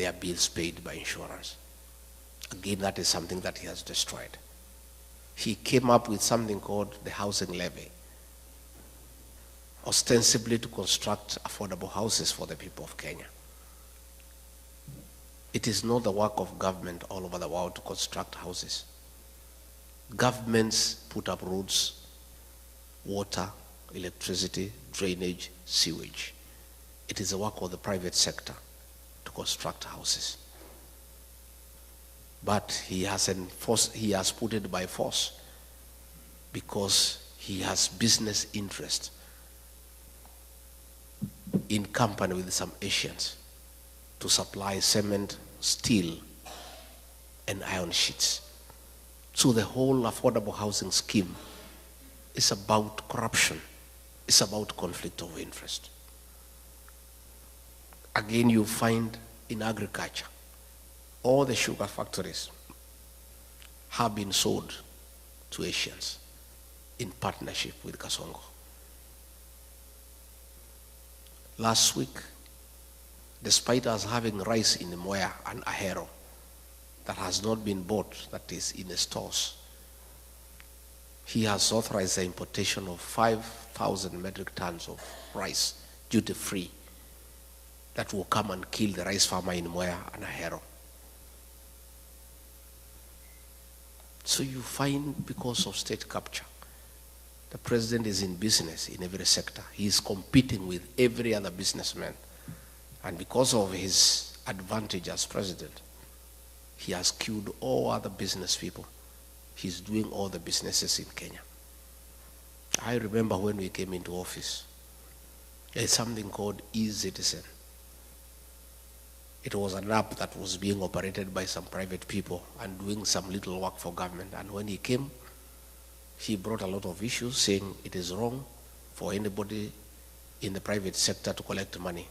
their bills paid by insurance. Again, that is something that he has destroyed. He came up with something called the housing levy, ostensibly to construct affordable houses for the people of Kenya. It is not the work of government all over the world to construct houses. Governments put up roads, water, electricity, drainage, sewage. It is the work of the private sector to construct houses. But he has put it by force because he has business interest in company with some Asians to supply cement, steel, and iron sheets. So the whole affordable housing scheme is about corruption. It's about conflict of interest. Again, you find in agriculture, all the sugar factories have been sold to Asians in partnership with Kasongo. Last week, despite us having rice in Moya and Ahero that has not been bought, that is in the stores, he has authorized the importation of 5,000 metric tons of rice, duty-free, that will come and kill the rice farmer in Moya and Ahero. So you find, because of state capture, the president is in business in every sector. He is competing with every other businessman. And because of his advantage as president, he has killed all other business people. He's doing all the businesses in Kenya. I remember when we came into office, there's something called eCitizen. It was an app that was being operated by some private people and doing some little work for government. And when he came, he brought a lot of issues saying it is wrong for anybody in the private sector to collect money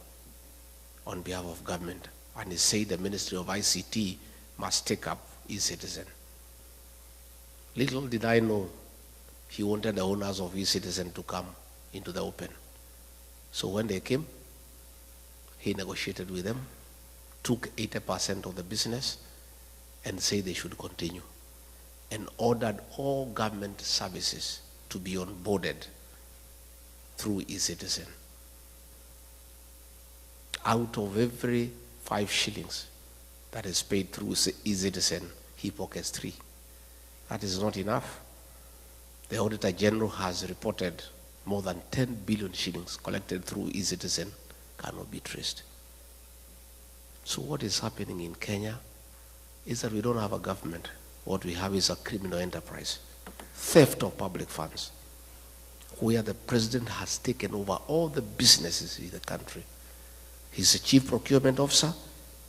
on behalf of government. And he said the Ministry of ICT must take up eCitizen. Little did I know, he wanted the owners of eCitizen to come into the open. So when they came, he negotiated with them, took 80% of the business and said they should continue, and ordered all government services to be onboarded through eCitizen. Out of every 5 shillings that is paid through eCitizen, he pockets 3. That is not enough. The Auditor General has reported more than 10 billion shillings collected through eCitizen cannot be traced. So what is happening in Kenya is that we don't have a government. What we have is a criminal enterprise, theft of public funds, where the president has taken over all the businesses in the country. He's a chief procurement officer,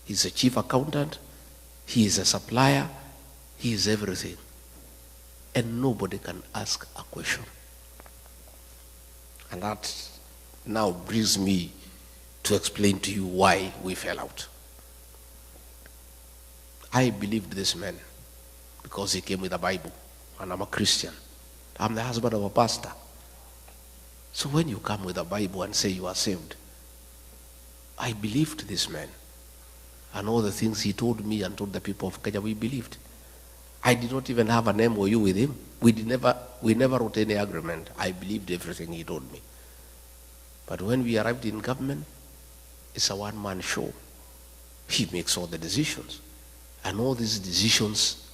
he's a chief accountant, he is a supplier, he is everything. And nobody can ask a question. And that now brings me to explain to you why we fell out. I believed this man because he came with a Bible, and I'm a Christian. I'm the husband of a pastor. So when you come with a Bible and say you are saved, I believed this man. And all the things he told me and told the people of Kenya, we believed. I did not even have an MOU with him. We never wrote any agreement. I believed everything he told me. But when we arrived in government, it's a one-man show. He makes all the decisions. And all these decisions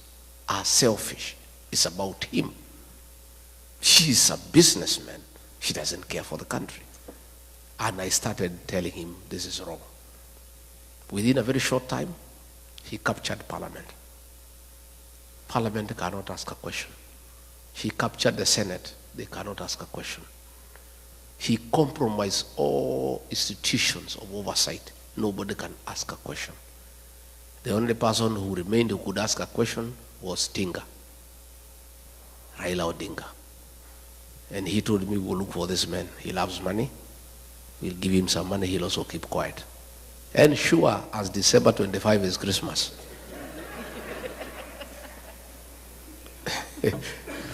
are selfish. It's about him. He's a businessman. He doesn't care for the country. And I started telling him this is wrong. Within a very short time, he captured Parliament. Parliament cannot ask a question. He captured the Senate. They cannot ask a question. He compromised all institutions of oversight. Nobody can ask a question. The only person who remained who could ask a question was Tinga, Raila Odinga. And he told me, we'll look for this man. He loves money. We'll give him some money. He'll also keep quiet. And sure as December 25 is Christmas.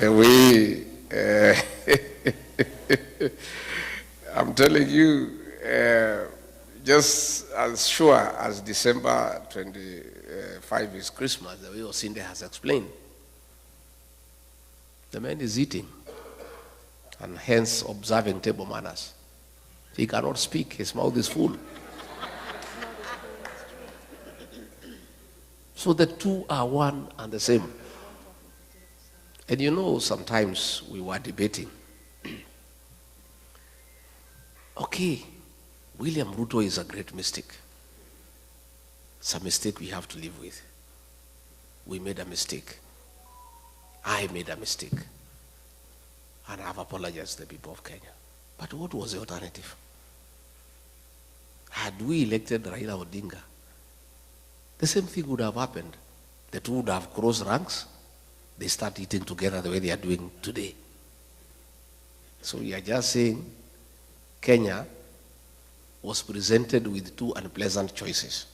The way, I'm telling you, Just as sure as December 25 is Christmas, the way Osinde has explained, the man is eating and hence observing table manners. He cannot speak, his mouth is full. So the two are one and the same. And you know, sometimes we were debating. Okay, William Ruto is a great mistake. It's a mistake we have to live with. We made a mistake. I made a mistake. And I have apologized to the people of Kenya. But what was the alternative? Had we elected Raila Odinga, the same thing would have happened. The two would have crossed ranks. They start eating together the way they are doing today. So we are just saying Kenya was presented with two unpleasant choices.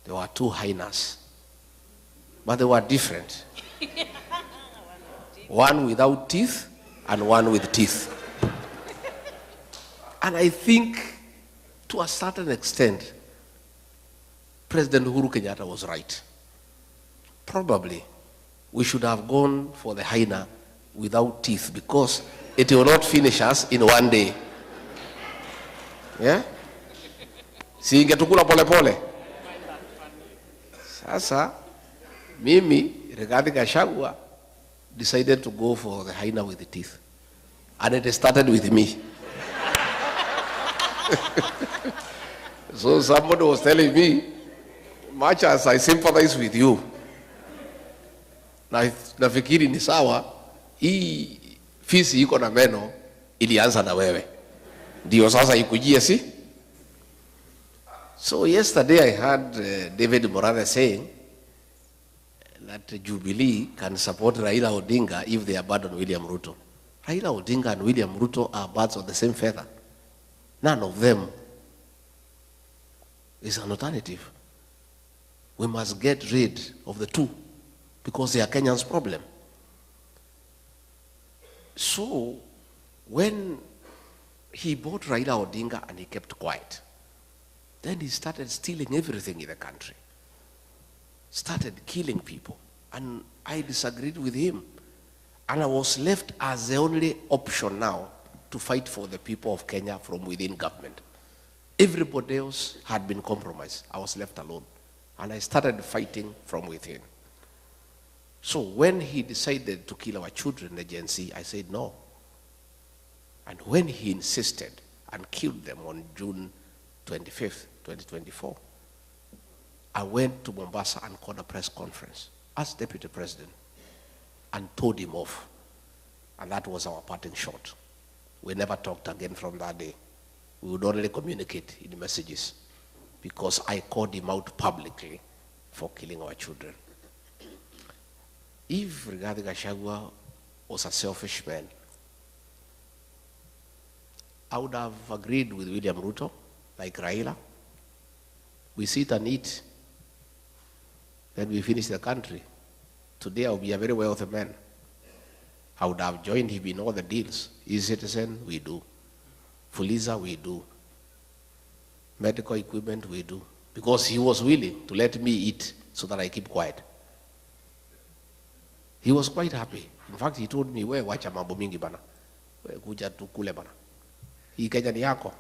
There were two hyenas, but they were different. One without teeth and one with teeth. And I think to a certain extent, President Uhuru Kenyatta was right. Probably we should have gone for the hyena without teeth because it will not finish us in one day. Yeah? Si ingetukula pole pole. Sasa, mimi, Rigathi Gachagua, decided to go for the hyena with the teeth. And it started with me. So somebody was telling me, much as I sympathize with you, nafikiri ni sawa, hii fisi iko na meno ilianza na wewe. Ndio sasa ikujie si? So yesterday I heard David Morathe saying that Jubilee can support Raila Odinga if they abandon William Ruto. Raila Odinga and William Ruto are birds of the same feather. None of them is an alternative. We must get rid of the two because they are Kenya's problem. So when he bought Raila Odinga and he kept quiet, then he started stealing everything in the country. Started killing people. And I disagreed with him. And I was left as the only option now to fight for the people of Kenya from within government. Everybody else had been compromised. I was left alone. And I started fighting from within. So when he decided to kill our children, the Gen Z, I said no. And when he insisted and killed them on June 25th, 2024, I went to Mombasa and called a press conference as deputy president and told him off. And that was our parting shot. We never talked again from that day. We would only communicate in messages because I called him out publicly for killing our children. If Rigathi Gachagua was a selfish man, I would have agreed with William Ruto, like Raila. We sit and eat, then we finish the country. Today I'll be a very wealthy man. I would have joined him in all the deals. E-Citizen, we do. Fuliza, we do. Medical equipment, we do. Because he was willing to let me eat so that I keep quiet. He was quite happy. In fact, he told me, we wacha mambo mingi bana. We kuja tukule bana. Hii Kenya ni yako.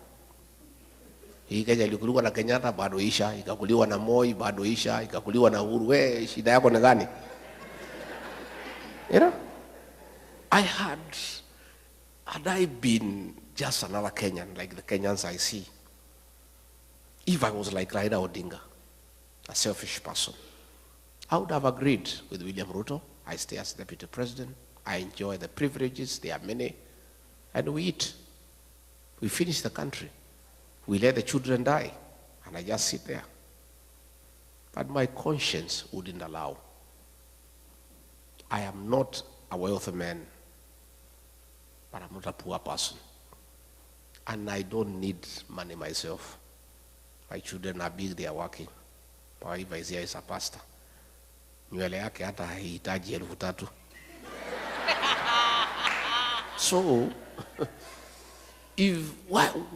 Hii Kenya ilikuliwa na Kenyatta bado isha, ikakuliwa na Moi bado isha, ikakuliwa na Uhuru. We shida yako ni gani? You know? Had I been just another Kenyan, like the Kenyans I see, if I was like Raila Odinga, a selfish person, I would have agreed with William Ruto. I stay as deputy president. I enjoy the privileges, there are many, and we eat. We finish the country. We let the children die, and I just sit there. But my conscience wouldn't allow. I am not a wealthy man, but I'm not a poor person. And I don't need money myself. My children are big, they are working. My wife is here, is a pastor. Nywele yake hata haihitaji 3,000. So,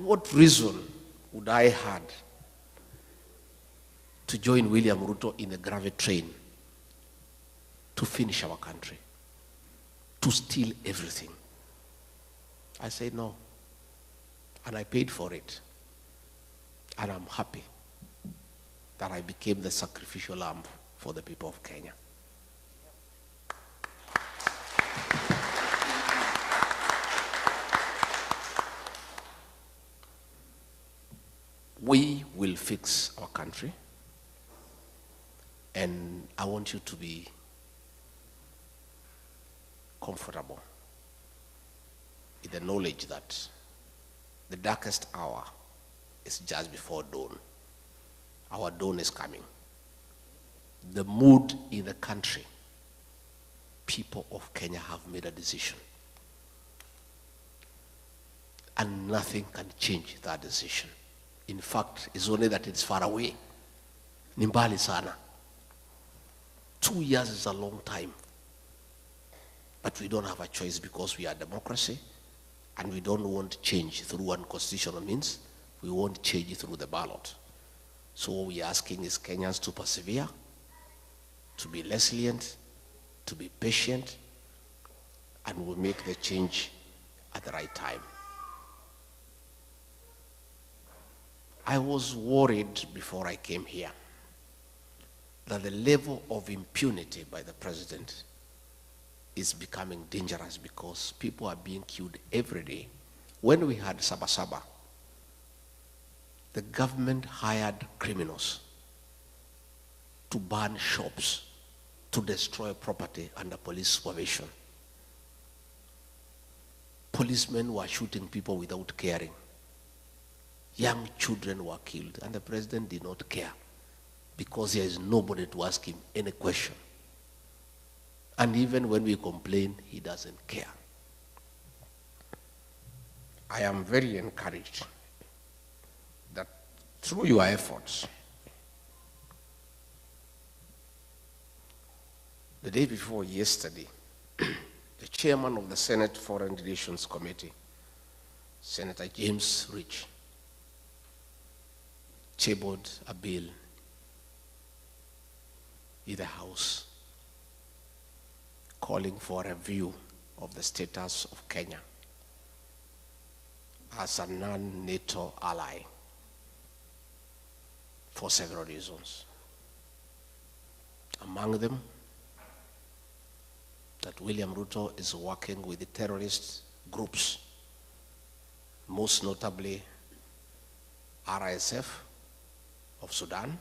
what reason would I had to join William Ruto in a gravity train to finish our country, to steal everything? I said no. And I paid for it. And I'm happy that I became the sacrificial lamb for the people of Kenya. We will fix our country, and I want you to be comfortable in the knowledge that the darkest hour is just before dawn. Our dawn is coming. The mood in the country, people of Kenya have made a decision. And nothing can change that decision. In fact, it's only that it's far away. Ni mbali sana. 2 years is a long time. But we don't have a choice because we are democracy, and we don't want change through unconstitutional means. We want change through the ballot. So what we are asking is Kenyans to persevere, to be resilient, to be patient, and we'll make the change at the right time. I was worried before I came here that the level of impunity by the president is becoming dangerous because people are being killed every day. When we had Sabasaba, the government hired criminals to burn shops, to destroy property under police supervision. Policemen were shooting people without caring. Young children were killed, and the president did not care because there is nobody to ask him any question. And even when we complain, he doesn't care. I am very encouraged that through your efforts, the day before yesterday, the chairman of the Senate Foreign Relations Committee, Senator James Rich, tabled a bill in the House calling for a review of the status of Kenya as a non-NATO ally for several reasons. Among them, that William Ruto is working with the terrorist groups, most notably RSF of Sudan,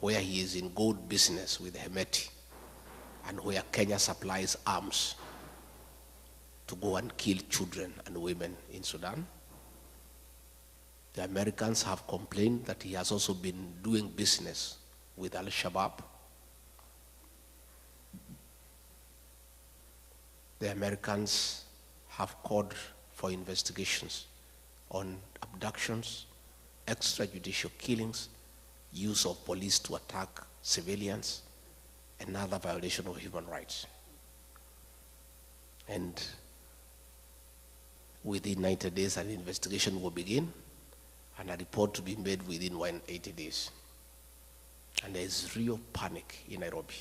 where he is in gold business with Hemeti, and where Kenya supplies arms to go and kill children and women in Sudan. The Americans have complained that he has also been doing business with Alishababu. The Americans have called for investigations on abductions, extrajudicial killings, use of police to attack civilians, and other violation of human rights. And within 90 days, an investigation will begin, and a report to be made within 180 days. And there is real panic in Nairobi.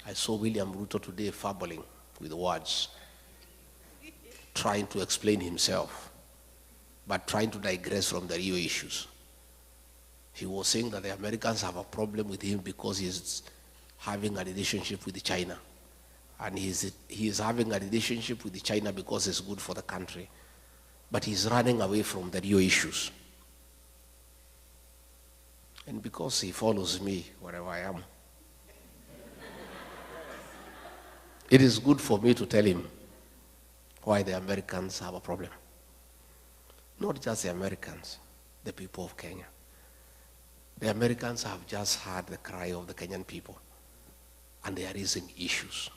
I saw William Ruto today fumbling with words, trying to explain himself, but trying to digress from the real issues. He was saying that the Americans have a problem with him because he's having a relationship with China. And he is having a relationship with China because it's good for the country. But he's running away from the real issues. And because he follows me wherever I am, it is good for me to tell him why the Americans have a problem. Not just the Americans, the people of Kenya. The Americans have just heard the cry of the Kenyan people, and they are raising issues.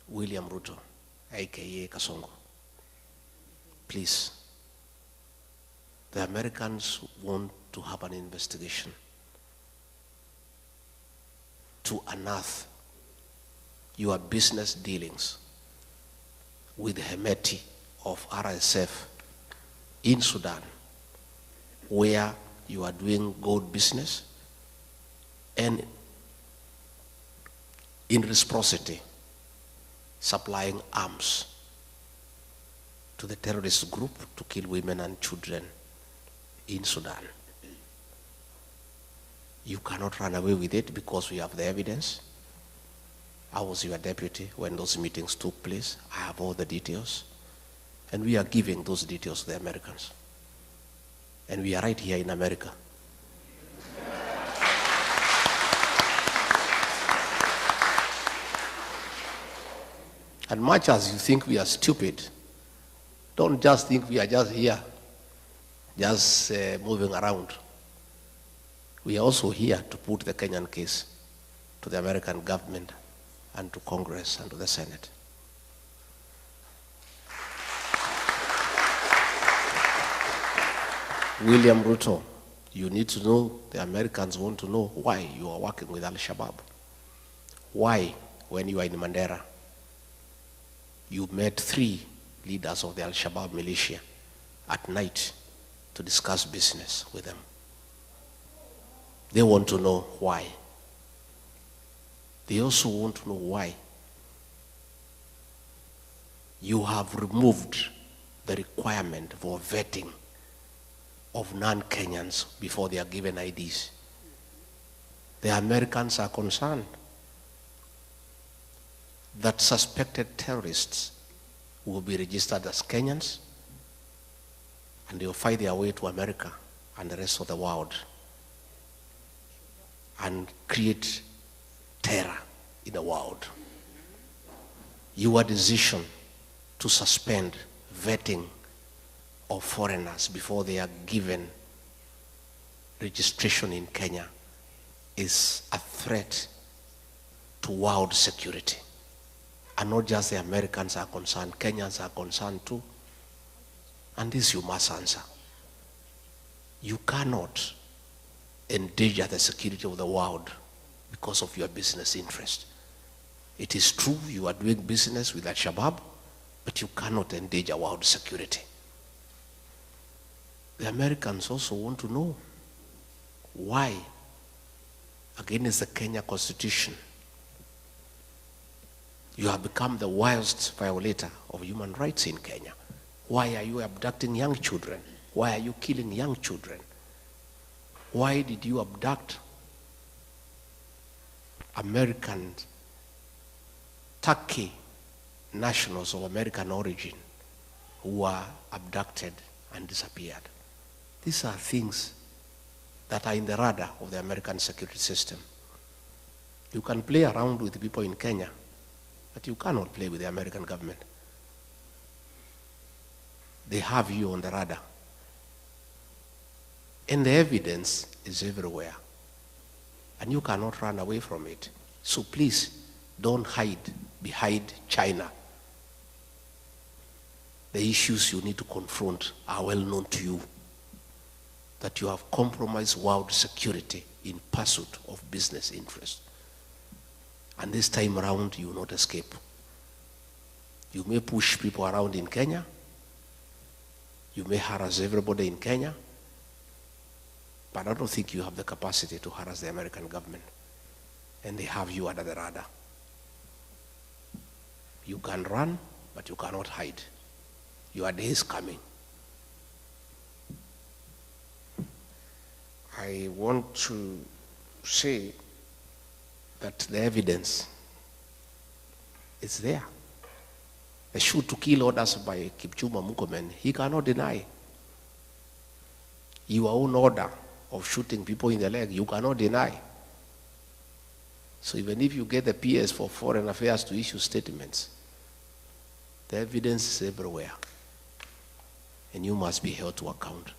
William Ruto, aka Kasongo, please, the Americans want to have an investigation to unearth your business dealings with Hemeti of RSF in Sudan where you are doing gold business, and in reciprocity supplying arms to the terrorist group to kill women and children in Sudan. You cannot run away with it because we have the evidence. I was your deputy when those meetings took place. I have all the details. And we are giving those details to the Americans. And we are right here in America. And much as you think we are stupid, don't just think we are just here, just moving around. We are also here to put the Kenyan case to the American government and to Congress and to the Senate. William Ruto, you need to know, the Americans want to know why you are working with Alishababu. Why, when you are in Mandere, you met 3 leaders of the Al-Shabaab militia at night to discuss business with them. They want to know why. They also want to know why you have removed the requirement for vetting of non-Kenyans before they are given IDs. The Americans are concerned that suspected terrorists will be registered as Kenyans and they will find their way to America and the rest of the world and create terror in the world. Your decision to suspend vetting of foreigners before they are given registration in Kenya is a threat to world security. And not just the Americans are concerned, Kenyans are concerned too. And this you must answer. You cannot endanger the security of the world because of your business interest. It is true you are doing business with Al-Shabaab, but you cannot endanger world security. The Americans also want to know why, against the Kenya Constitution, you have become the worst violator of human rights in Kenya. Why are you abducting young children? Why are you killing young children? Why did you abduct American, Turkey nationals of American origin who were abducted and disappeared? These are things that are in the radar of the American security system. You can play around with people in Kenya, but you cannot play with the American government. They have you on the radar. And the evidence is everywhere. And you cannot run away from it. So please, don't hide behind China. The issues you need to confront are well known to you. That you have compromised world security in pursuit of business interest. And this time around, you will not escape. You may push people around in Kenya. You may harass everybody in Kenya. But I don't think you have the capacity to harass the American government. And they have you under the radar. You can run, but you cannot hide. Your day is coming. I want to say that the evidence is there. The shoot to kill orders by Kipchumba Murkomen, he cannot deny. Your own order of shooting people in the leg, you cannot deny. So even if you get the PS for Foreign Affairs to issue statements, the evidence is everywhere. And you must be held to account.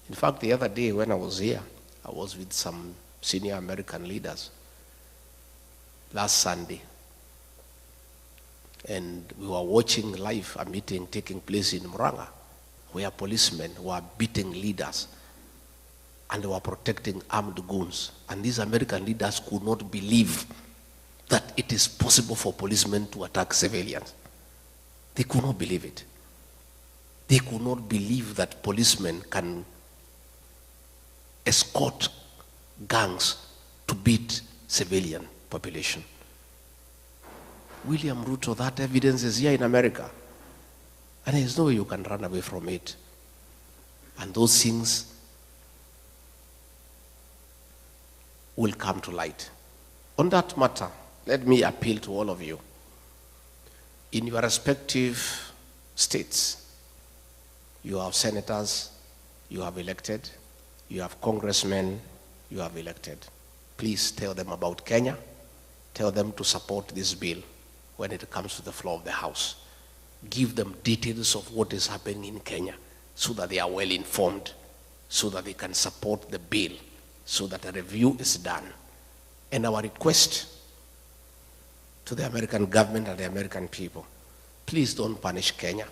In fact, the other day when I was here, I was with some senior American leaders last Sunday. And we were watching live a meeting taking place in Muranga, where policemen were beating leaders and they were protecting armed goons. And these American leaders could not believe that it is possible for policemen to attack civilians. They could not believe it. They could not believe that policemen can escort gangs to beat civilian population. William Ruto, that evidence is here in America. And there's no way you can run away from it. And those things will come to light. On that matter, let me appeal to all of you. In your respective states, you have senators, you have elected, you have congressmen, you have elected. Please tell them about Kenya. Tell them to support this bill when it comes to the floor of the House. Give them details of what is happening in Kenya so that they are well informed, so that they can support the bill, so that a review is done. And our request to the American government and the American people, please don't punish Kenya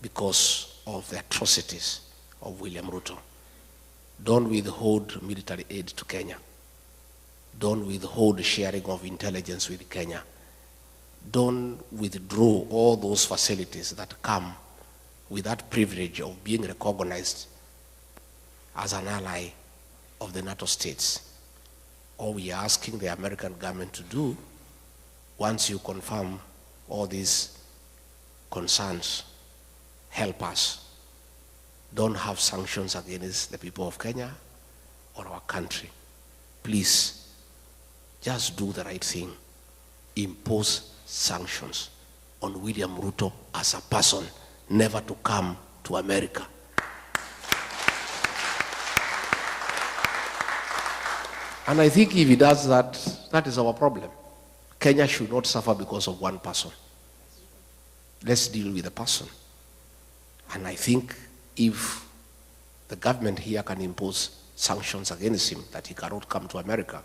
because of the atrocities of William Ruto. Don't withhold military aid to Kenya. Don't withhold sharing of intelligence with Kenya. Don't withdraw all those facilities that come with that privilege of being recognized as an ally of the NATO states. All we are asking the American government to do, once you confirm all these concerns, help us. Don't have sanctions against the people of Kenya or our country. Please, just do the right thing. Impose sanctions on William Ruto as a person, never to come to America. And I think if he does that, that is our problem. Kenya should not suffer because of one person. Let's deal with the person. And I think if the government here can impose sanctions against him, that he cannot come to America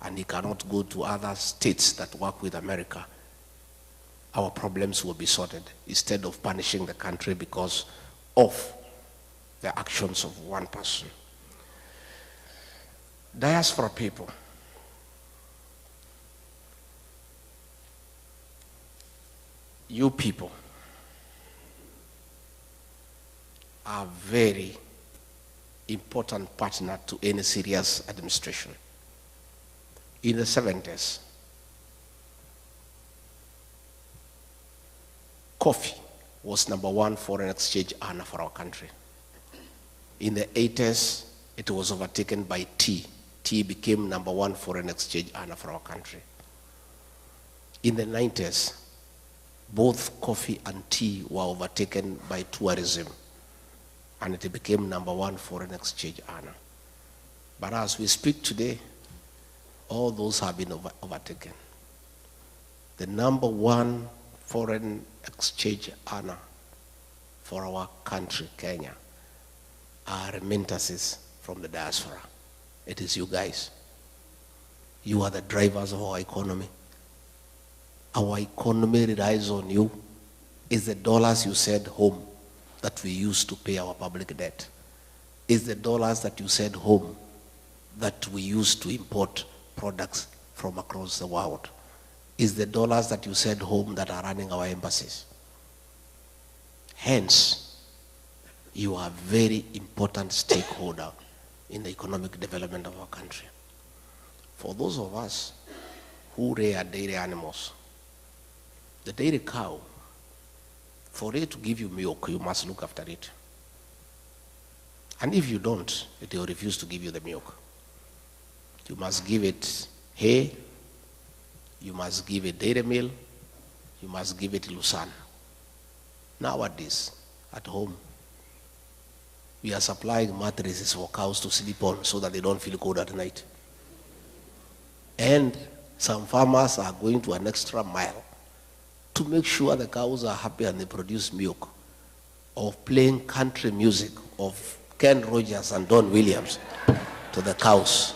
and he cannot go to other states that work with America, our problems will be sorted instead of punishing the country because of the actions of one person. Diaspora people, you people are very important partner to any serious administration. In the 70s, coffee was #1 foreign exchange earner for our country. In the 80s, it was overtaken by tea. Tea became #1 foreign exchange earner for our country. In the 90s, both coffee and tea were overtaken by tourism, and it became #1 foreign exchange earner. But as we speak today, all those have been overtaken. The #1 foreign exchange earner for our country, Kenya, are remittances from the diaspora. It is you guys. You are the drivers of our economy. Our economy relies on you. It's the dollars you send home that we use to pay our public debt. It's the dollars that you send home that we use to import products from across the world. It's the dollars that you send home that are running our embassies. Hence, you are a very important stakeholder in the economic development of our country. For those of us who rear dairy animals, the dairy cow, for it to give you milk, you must look after it. And if you don't, it will refuse to give you the milk. You must give it hay, you must give it dairy meal, you must give it lucerne. Nowadays, at home, we are supplying mattresses for cows to sleep on so that they don't feel cold at night. And some farmers are going to an extra mile to make sure the cows are happy and they produce milk, of playing country music of Ken Rogers and Don Williams to the cows.